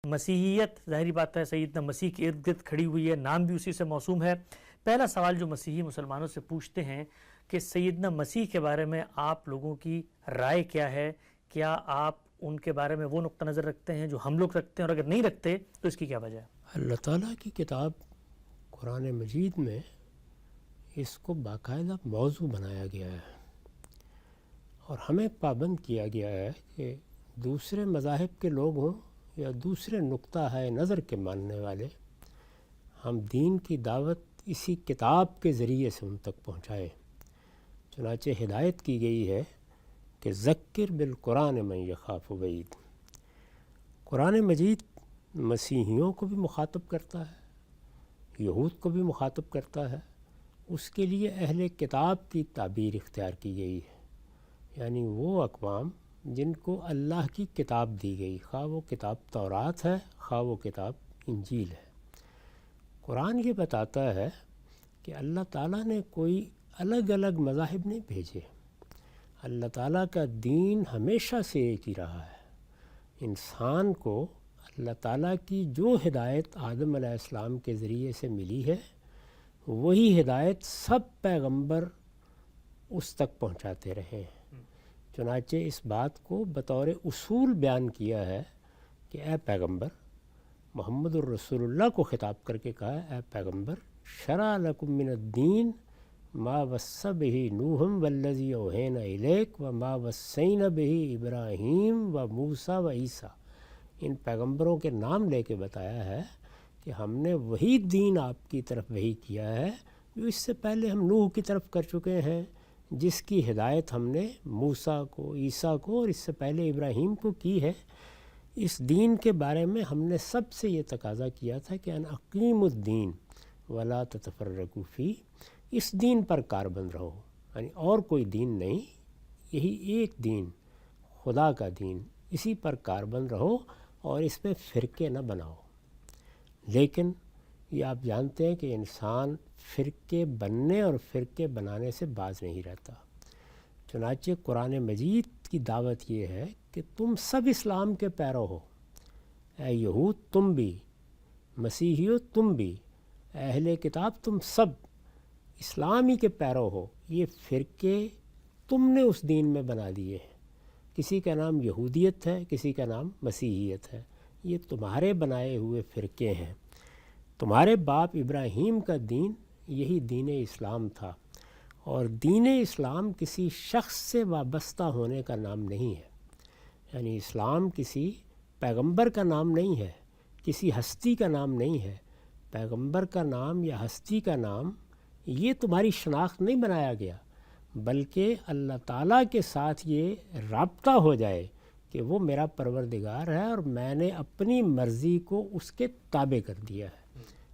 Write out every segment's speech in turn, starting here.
مسیحیت ظاہری بات ہے سیدنا مسیح کے ارد گرد کھڑی ہوئی ہے، نام بھی اسی سے موسوم ہے۔ پہلا سوال جو مسیحی مسلمانوں سے پوچھتے ہیں کہ سیدنا مسیح کے بارے میں آپ لوگوں کی رائے کیا ہے؟ کیا آپ ان کے بارے میں وہ نقطہ نظر رکھتے ہیں جو ہم لوگ رکھتے ہیں، اور اگر نہیں رکھتے تو اس کی کیا وجہ ہے؟ اللہ تعالیٰ کی کتاب قرآن مجید میں اس کو باقاعدہ موضوع بنایا گیا ہے، اور ہمیں پابند کیا گیا ہے کہ دوسرے مذاہب کے لوگ ہوں یا دوسرے نقطہ ہے نظر کے ماننے والے، ہم دین کی دعوت اسی کتاب کے ذریعے سے ان تک پہنچائیں۔ چنانچہ ہدایت کی گئی ہے کہ ذکر بالقرآن من یخاف وعید۔ قرآن مجید مسیحیوں کو بھی مخاطب کرتا ہے، یہود کو بھی مخاطب کرتا ہے، اس کے لیے اہل کتاب کی تعبیر اختیار کی گئی ہے، یعنی وہ اقوام جن کو اللہ کی کتاب دی گئی، خواہ وہ کتاب تورات ہے خواہ وہ کتاب انجیل ہے۔ قرآن یہ بتاتا ہے کہ اللہ تعالیٰ نے کوئی الگ الگ مذاہب نہیں بھیجے، اللہ تعالیٰ کا دین ہمیشہ سے ایک ہی رہا ہے۔ انسان کو اللہ تعالیٰ کی جو ہدایت آدم علیہ السلام کے ذریعے سے ملی ہے، وہی ہدایت سب پیغمبر اس تک پہنچاتے رہے ہیں۔ چنانچہ اس بات کو بطور اصول بیان کیا ہے کہ اے پیغمبر، محمد الرسول اللہ کو خطاب کر کے کہا ہے، اے پیغمبر، شرع لکم من الدین ما وصی بہ نوح والذی اوحینا الیک وما وصینا بہ ابراہیم و موسیٰ و عیسیٰ۔ ان پیغمبروں کے نام لے کے بتایا ہے کہ ہم نے وہی دین آپ کی طرف وحی کیا ہے جو اس سے پہلے ہم نوح کی طرف کر چکے ہیں، جس کی ہدایت ہم نے موسیٰ کو، عیسیٰ کو اور اس سے پہلے ابراہیم کو کی ہے۔ اس دین کے بارے میں ہم نے سب سے یہ تقاضا کیا تھا کہ ان اقیم الدین ولا تتفرقوا فیہ، اس دین پر کاربند رہو، یعنی اور کوئی دین نہیں، یہی ایک دین، خدا کا دین، اسی پر کاربند رہو اور اس میں فرقے نہ بناؤ۔ لیکن یہ آپ جانتے ہیں کہ انسان فرقے بننے اور فرقے بنانے سے باز نہیں رہتا۔ چنانچہ قرآن مجید کی دعوت یہ ہے کہ تم سب اسلام کے پیرو ہو، اے یہود تم بھی، مسیحیو تم بھی، اہل کتاب تم سب اسلامی کے پیرو ہو۔ یہ فرقے تم نے اس دین میں بنا دیے ہیں، کسی کا نام یہودیت ہے، کسی کا نام مسیحیت ہے، یہ تمہارے بنائے ہوئے فرقے ہیں۔ تمہارے باپ ابراہیم کا دین یہی دین اسلام تھا، اور دین اسلام کسی شخص سے وابستہ ہونے کا نام نہیں ہے، یعنی اسلام کسی پیغمبر کا نام نہیں ہے، کسی ہستی کا نام نہیں ہے۔ پیغمبر کا نام یا ہستی کا نام یہ تمہاری شناخت نہیں بنایا گیا، بلکہ اللہ تعالیٰ کے ساتھ یہ رابطہ ہو جائے کہ وہ میرا پروردگار ہے اور میں نے اپنی مرضی کو اس کے تابع کر دیا ہے۔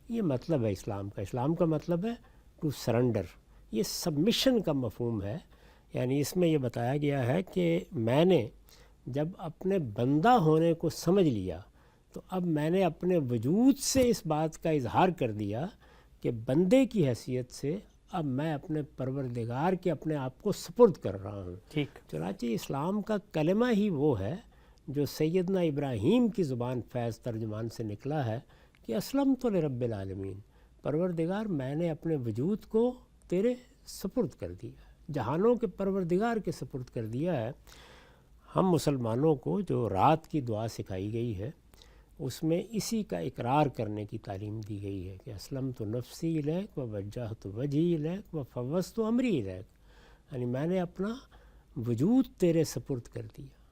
یہ مطلب ہے اسلام کا۔ اسلام کا مطلب ہے ٹو سرنڈر، یہ سبمیشن کا مفہوم ہے، یعنی اس میں یہ بتایا گیا ہے کہ میں نے جب اپنے بندہ ہونے کو سمجھ لیا تو اب میں نے اپنے وجود سے اس بات کا اظہار کر دیا کہ بندے کی حیثیت سے اب میں اپنے پروردگار کے اپنے آپ کو سپرد کر رہا ہوں۔ ٹھیک۔ چنانچہ اسلام کا کلمہ ہی وہ ہے جو سیدنا ابراہیم کی زبان فیض ترجمان سے نکلا ہے کہ اسلمت لرب العالمین، پروردگار میں نے اپنے وجود کو تیرے سپرد کر دیا، جہانوں کے پروردگار کے سپرد کر دیا ہے۔ ہم مسلمانوں کو جو رات کی دعا سکھائی گئی ہے اس میں اسی کا اقرار کرنے کی تعلیم دی گئی ہے کہ اسلمت نفسی الیک ووجہت وجہی الیک وفوضت امری الیک، یعنی میں نے اپنا وجود تیرے سپرد کر دیا،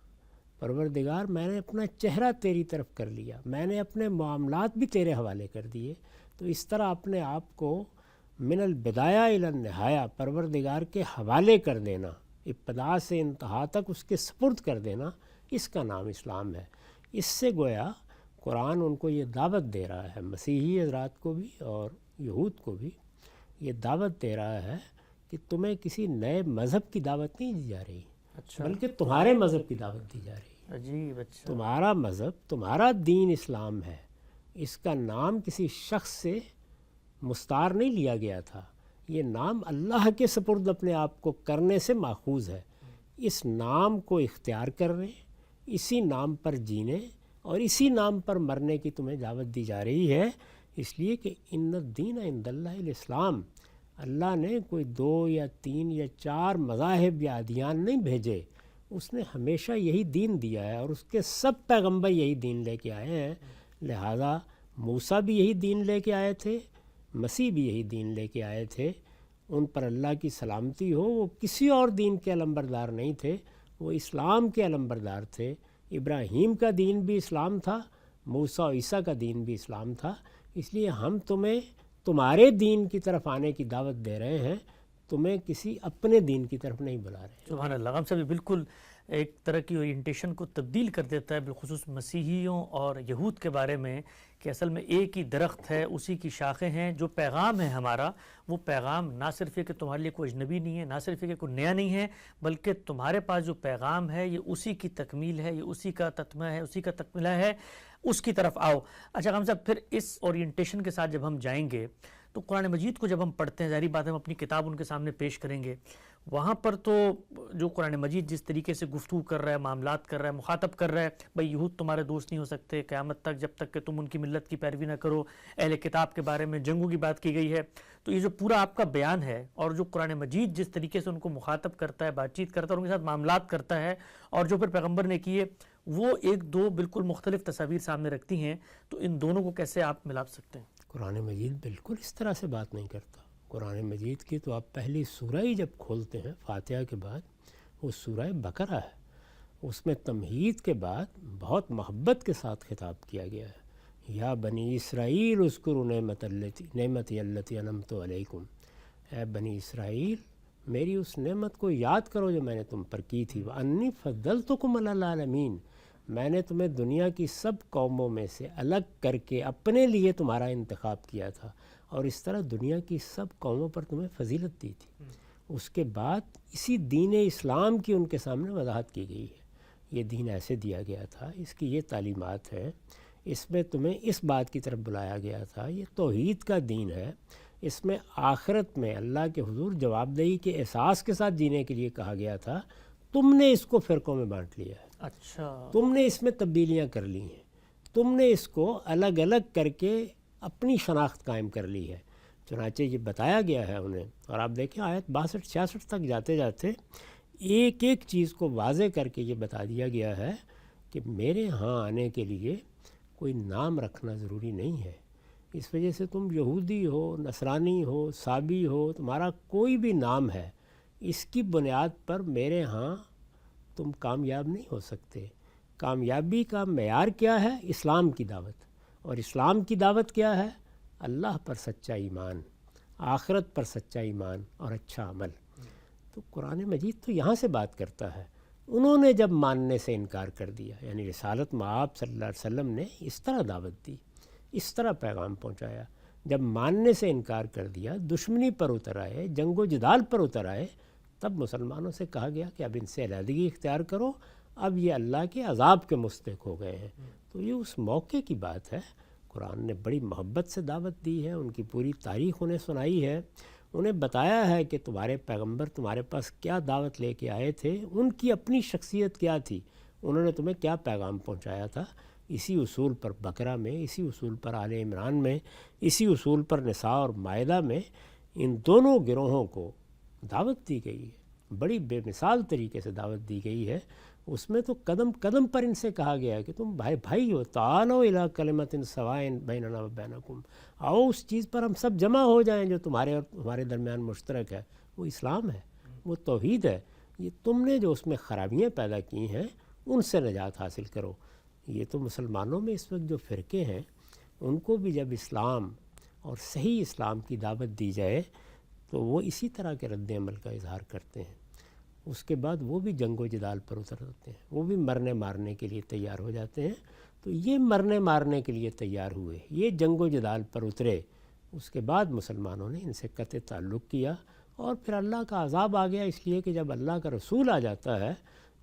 پروردگار میں نے اپنا چہرہ تیری طرف کر لیا، میں نے اپنے معاملات بھی تیرے حوالے کر دیے۔ تو اس طرح اپنے آپ کو من البدایہ الی النہایہ پروردگار کے حوالے کر دینا، ابتدا سے انتہا تک اس کے سپرد کر دینا، اس کا نام اسلام ہے۔ اس سے گویا قرآن ان کو یہ دعوت دے رہا ہے، مسیحی حضرات کو بھی اور یہود کو بھی یہ دعوت دے رہا ہے کہ تمہیں کسی نئے مذہب کی دعوت نہیں دی جا رہی، بلکہ تمہارے مذہب کی دعوت دی جا رہی ہے۔ عجیب، اچھا۔ تمہارا مذہب، تمہارا دین اسلام ہے، اس کا نام کسی شخص سے مستعار نہیں لیا گیا تھا، یہ نام اللہ کے سپرد اپنے آپ کو کرنے سے ماخوذ ہے۔ اس نام کو اختیار کرنے، اسی نام پر جینے، اور اسی نام پر مرنے کی تمہیں دعوت دی جا رہی ہے، اس لیے کہ ان الدین عند اللہ الاسلام، اللہ نے کوئی 2 یا 3 یا 4 مذاہب یا ادیان نہیں بھیجے، اس نے ہمیشہ یہی دین دیا ہے، اور اس کے سب پیغمبر یہی دین لے کے آئے ہیں۔ لہٰذا موسیٰ بھی یہی دین لے کے آئے تھے، مسیح بھی یہی دین لے کے آئے تھے، ان پر اللہ کی سلامتی ہو، وہ کسی اور دین کے علمبردار نہیں تھے، وہ اسلام کے علمبردار تھے۔ ابراہیم کا دین بھی اسلام تھا، موسیٰ و عیسیٰ کا دین بھی اسلام تھا، اس لیے ہم تمہیں تمہارے دین کی طرف آنے کی دعوت دے رہے ہیں، تمہیں کسی اپنے دین کی طرف نہیں بلا رہے۔ سبحان اللہ، ہم سب بالکل ایک طرح کی اورینٹیشن کو تبدیل کر دیتا ہے، بالخصوص مسیحیوں اور یہود کے بارے میں، کہ اصل میں ایک ہی درخت ہے، اسی کی شاخیں ہیں۔ جو پیغام ہے ہمارا، وہ پیغام نہ صرف یہ کہ تمہارے لیے کوئی اجنبی نہیں ہے، نہ صرف یہ کہ کوئی نیا نہیں ہے، بلکہ تمہارے پاس جو پیغام ہے یہ اسی کی تکمیل ہے، یہ اسی کا تتمہ ہے، اسی کا تکملہ ہے، اس کی طرف آؤ۔ اچھا ہم صاحب، پھر اس اورینٹیشن کے ساتھ جب ہم جائیں گے تو قرآن مجید کو جب ہم پڑھتے ہیں، ظاہری بات ہے ہم اپنی کتاب ان کے سامنے پیش کریں گے، وہاں پر تو جو قرآن مجید جس طریقے سے گفتگو کر رہا ہے، معاملات کر رہا ہے، مخاطب کر رہا ہے، بھئی یہود تمہارے دوست نہیں ہو سکتے قیامت تک جب تک کہ تم ان کی ملت کی پیروی نہ کرو، اہل کتاب کے بارے میں جنگوں کی بات کی گئی ہے۔ تو یہ جو پورا آپ کا بیان ہے، اور جو قرآن مجید جس طریقے سے ان کو مخاطب کرتا ہے، بات چیت کرتا ہے، اور ان کے ساتھ معاملات کرتا ہے، اور جو پھر پیغمبر نے کیے، وہ ایک دو بالکل مختلف تصاویر سامنے رکھتی ہیں، تو ان دونوں کو کیسے آپ ملا سکتے ہیں؟ قرآن مجید بالکل اس طرح سے بات نہیں کرتا۔ قرآن مجید کی تو آپ پہلی سورہ ہی جب کھولتے ہیں فاتحہ کے بعد، وہ سورہ بقرہ ہے، اس میں تمہید کے بعد بہت محبت کے ساتھ خطاب کیا گیا ہے، یا بنی اسرائیل اذکروا نعمتی التی انعمت علیکم، اے بنی اسرائیل میری اس نعمت کو یاد کرو جو میں نے تم پر کی تھی، وانی فضلتکم علی العالمین، میں نے تمہیں دنیا کی سب قوموں میں سے الگ کر کے اپنے لیے تمہارا انتخاب کیا تھا، اور اس طرح دنیا کی سب قوموں پر تمہیں فضیلت دی تھی۔ اس کے بعد اسی دین اسلام کی ان کے سامنے وضاحت کی گئی ہے، یہ دین ایسے دیا گیا تھا، اس کی یہ تعلیمات ہیں، اس میں تمہیں اس بات کی طرف بلایا گیا تھا، یہ توحید کا دین ہے، اس میں آخرت میں اللہ کے حضور جواب دہی کے احساس کے ساتھ جینے کے لیے کہا گیا تھا، تم نے اس کو فرقوں میں بانٹ لیا ہے، اچھا تم نے اس میں تبدیلیاں کر لی ہیں، تم نے اس کو الگ الگ کر کے اپنی شناخت قائم کر لی ہے۔ چنانچہ یہ بتایا گیا ہے انہیں، اور آپ دیکھیں آیت 62-66 تک جاتے جاتے ایک ایک چیز کو واضح کر کے یہ بتا دیا گیا ہے کہ میرے ہاں آنے کے لیے کوئی نام رکھنا ضروری نہیں ہے، اس وجہ سے تم یہودی ہو، نصرانی ہو، صابی ہو، تمہارا کوئی بھی نام ہے، اس کی بنیاد پر میرے ہاں تم کامیاب نہیں ہو سکتے۔ کامیابی کا معیار کیا ہے؟ اسلام کی دعوت، اور اسلام کی دعوت کیا ہے؟ اللہ پر سچا ایمان، آخرت پر سچا ایمان اور اچھا عمل۔ تو قرآن مجید تو یہاں سے بات کرتا ہے۔ انہوں نے جب ماننے سے انکار کر دیا، یعنی رسالت مآب صلی اللہ علیہ وسلم نے اس طرح دعوت دی، اس طرح پیغام پہنچایا، جب ماننے سے انکار کر دیا، دشمنی پر اتر آئے، جنگ و جدال پر اتر آئے، تب مسلمانوں سے کہا گیا کہ اب ان سے علیحدگی اختیار کرو، اب یہ اللہ کے عذاب کے مستحق ہو گئے ہیں۔ تو یہ اس موقع کی بات ہے، قرآن نے بڑی محبت سے دعوت دی ہے، ان کی پوری تاریخ انہیں سنائی ہے، انہیں بتایا ہے کہ تمہارے پیغمبر تمہارے پاس کیا دعوت لے کے آئے تھے، ان کی اپنی شخصیت کیا تھی، انہوں نے تمہیں کیا پیغام پہنچایا تھا۔ اسی اصول پر بقرہ میں، اسی اصول پر آل عمران میں، اسی اصول پر نساء اور مائدہ میں ان دونوں گروہوں کو دعوت دی گئی ہے، بڑی بے مثال طریقے سے دعوت دی گئی ہے۔ اس میں تو قدم قدم پر ان سے کہا گیا ہے کہ تم بھائی بھائی ہو، تعالوا الی کلمۃ سواء بیننا و بینکم، آؤ اس چیز پر ہم سب جمع ہو جائیں جو تمہارے اور ہمارے درمیان مشترک ہے، وہ اسلام ہے، وہ توحید ہے۔ یہ تم نے جو اس میں خرابیاں پیدا کی ہیں ان سے نجات حاصل کرو۔ یہ تو مسلمانوں میں اس وقت جو فرقے ہیں ان کو بھی جب اسلام اور صحیح اسلام کی دعوت دی جائے تو وہ اسی طرح کے رد عمل کا اظہار کرتے ہیں، اس کے بعد وہ بھی جنگ و جدال پر اتر آتے ہیں، وہ بھی مرنے مارنے کے لیے تیار ہو جاتے ہیں۔ تو یہ مرنے مارنے کے لیے تیار ہوئے، یہ جنگ و جدال پر اترے، اس کے بعد مسلمانوں نے ان سے قطع تعلق کیا، اور پھر اللہ کا عذاب آ گیا، اس لیے کہ جب اللہ کا رسول آ جاتا ہے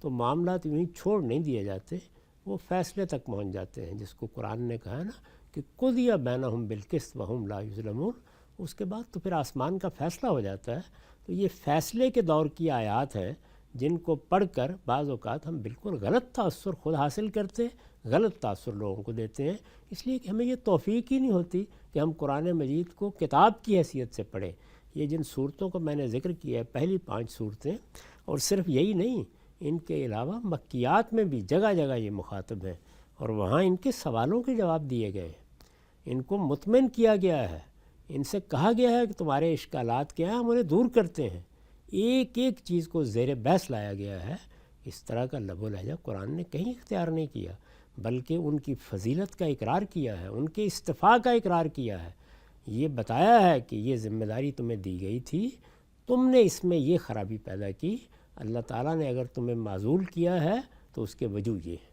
تو معاملات یوں ہی چھوڑ نہیں دیے جاتے، وہ فیصلے تک پہنچ جاتے ہیں، جس کو قرآن نے کہا ہے نا کہ قضی بینہم بالقسط وہم لا یظلمون، اس کے بعد تو پھر آسمان کا فیصلہ ہو جاتا ہے۔ تو یہ فیصلے کے دور کی آیات ہیں جن کو پڑھ کر بعض اوقات ہم بالکل غلط تاثر خود حاصل کرتے ہیں، غلط تاثر لوگوں کو دیتے ہیں، اس لیے کہ ہمیں یہ توفیق ہی نہیں ہوتی کہ ہم قرآن مجید کو کتاب کی حیثیت سے پڑھیں۔ یہ جن صورتوں کو میں نے ذکر کیا ہے، پہلی 5 صورتیں، اور صرف یہی نہیں، ان کے علاوہ مکیات میں بھی جگہ جگہ یہ مخاطب ہیں، اور وہاں ان کے سوالوں کے جواب دیے گئے ہیں، ان کو مطمئن کیا گیا ہے، ان سے کہا گیا ہے کہ تمہارے اشکالات کیا ہیں، ہم انہیں دور کرتے ہیں، ایک ایک چیز کو زیر بحث لایا گیا ہے۔ اس طرح کا لب و لہجہ قرآن نے کہیں اختیار نہیں کیا، بلکہ ان کی فضیلت کا اقرار کیا ہے، ان کے استفاء کا اقرار کیا ہے، یہ بتایا ہے کہ یہ ذمہ داری تمہیں دی گئی تھی، تم نے اس میں یہ خرابی پیدا کی، اللہ تعالیٰ نے اگر تمہیں معزول کیا ہے تو اس کے وجہ یہ ہے۔